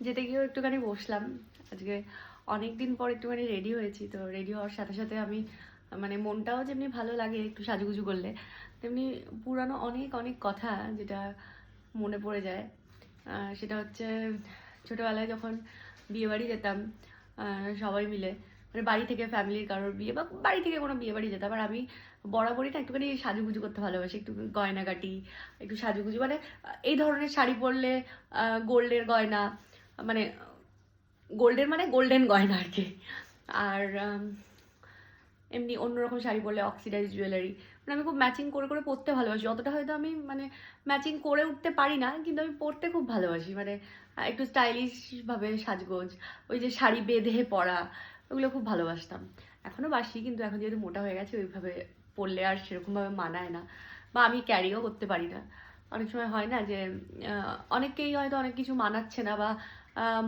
যেতে গিয়েও একটুখানি বসলাম। আজকে অনেক দিন পর একটুখানি রেডি হয়েছি, তো রেডি হওয়ার সাথে সাথে আমি মানে মনটাও যেমনি ভালো লাগে একটু সাজুগুজু করলে, তেমনি পুরানো অনেক অনেক কথা যেটা মনে পড়ে যায়। সেটা হচ্ছে ছোটোবেলায় যখন বিয়েবাড়ি যেতাম সবাই মিলে, মানে বাড়ি থেকে ফ্যামিলির কারোর বিয়ে বা বাড়ি থেকে কোনো বিয়ে বাড়ি যেতাম, আর আমি বরাবরই না একটুখানি সাজুগুজু করতে ভালোবাসি, একটু গয়নাগাটি, একটু সাজুগুজু, মানে এই ধরনের শাড়ি পরলে গোল্ডের গয়না, মানে গোল্ডের মানে গোল্ডেন গয়না আর কি। আর এমনি অন্যরকম শাড়ি পরলে অক্সিডাইজ জুয়েলারি, মানে আমি খুব ম্যাচিং করে করে পরতে ভালোবাসি। অতটা হয়তো আমি মানে ম্যাচিং করে উঠতে পারি না, কিন্তু আমি পরতে খুব ভালোবাসি, মানে একটু স্টাইলিশভাবে সাজগোজ, ওই যে শাড়ি বেঁধে পরা, ওগুলো খুব ভালোবাসতাম। এখনও বাসি, কিন্তু এখন যেহেতু মোটা হয়ে গেছে ওইভাবে পরলে আর সেরকমভাবে মানায় না, বা আমি ক্যারিও করতে পারি না। অনেক সময় হয় না যে অনেককেই হয়তো অনেক কিছু মানাচ্ছে না, বা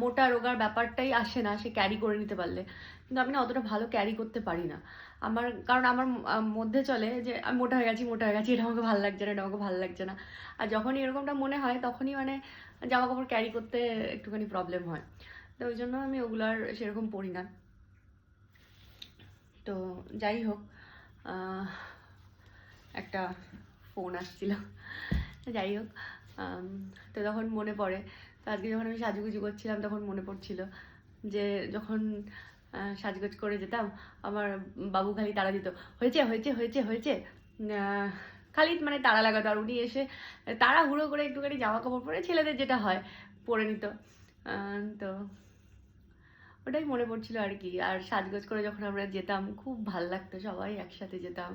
মোটা রোগার ব্যাপারটাই আসে না সে ক্যারি করে নিতে পারলে, কিন্তু আমি না অতটা ভালো ক্যারি করতে পারি না। আমার কারণ আমার মধ্যে চলে যে আমি মোটা হয়ে গেছি, মোটা হয়ে গেছি, এটা আমাকে ভালো লাগছে না, এটা আমাকে ভালো লাগছে না। আর যখনই এরকমটা মনে হয় তখনই মানে জামা কাপড় ক্যারি করতে একটুখানি প্রবলেম হয়, তো ওই জন্য আমি ওগুলো আর সেরকম পরি না। তো যাই হোক, একটা ফোন আসছিল, যাই হোক। তো তখন মনে পড়ে, তো আজকে যখন আমি সাজুগুজু করছিলাম তখন মনে পড়ছিল যে যখন সাজগোজ করে যেতাম, আমার বাবু খালি তাড়া দিত, হয়েছে হয়েছে হয়েছে হয়েছে, খালি মানে তাড়া লাগাতো, আর উনি এসে তাড়াহুড়ো করে একটুখানি জামা কাপড় পরে ছেলেদের যেটা হয় পরে নিত। তো ওটাই মনে পড়ছিল আর কি। আর সাজগোজ করে যখন আমরা যেতাম খুব ভাল লাগতো, সবাই একসাথে যেতাম।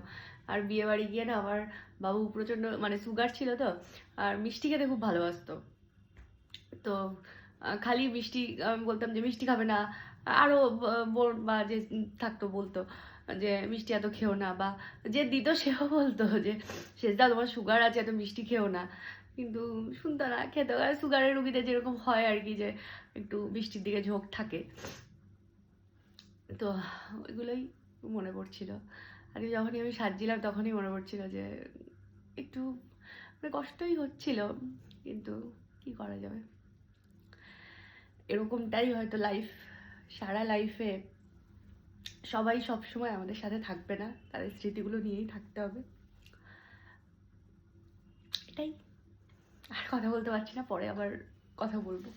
আর বিয়ে বাড়ি গিয়ে না আমার বাবু প্রচণ্ড মানে সুগার ছিল তো, আর মিষ্টি খেতে খুব ভালোবাসতো। তো খালি মিষ্টি, আমি বলতাম যে মিষ্টি খাবে না, আরও বোন বা যে থাকতো বলতো যে মিষ্টি এত খেও না, বা যে দিত সেও বলতো যে সেজদা তোমার সুগার আছে, এত মিষ্টি খেও না, কিন্তু শুনতো না, খেত। আর সুগারের রুগীদের যেরকম হয় আর কি, যে একটু মিষ্টির দিকে ঝোঁক থাকে। তো ওইগুলোই মনে পড়ছিল। আর যখনই আমি সাজছিলাম তখনই মনে পড়ছিল যে একটু মানে কষ্টই হচ্ছিল, কিন্তু কি করা যাবে, এরকমটাই হয়তো লাইফ। সারা লাইফে সবাই সবসময় আমাদের সাথে থাকবে না, তাদের স্মৃতিগুলো নিয়েই থাকতে হবে, এটাই। আর কথা বলতে পারছি না, পরে আবার কথা বলবো।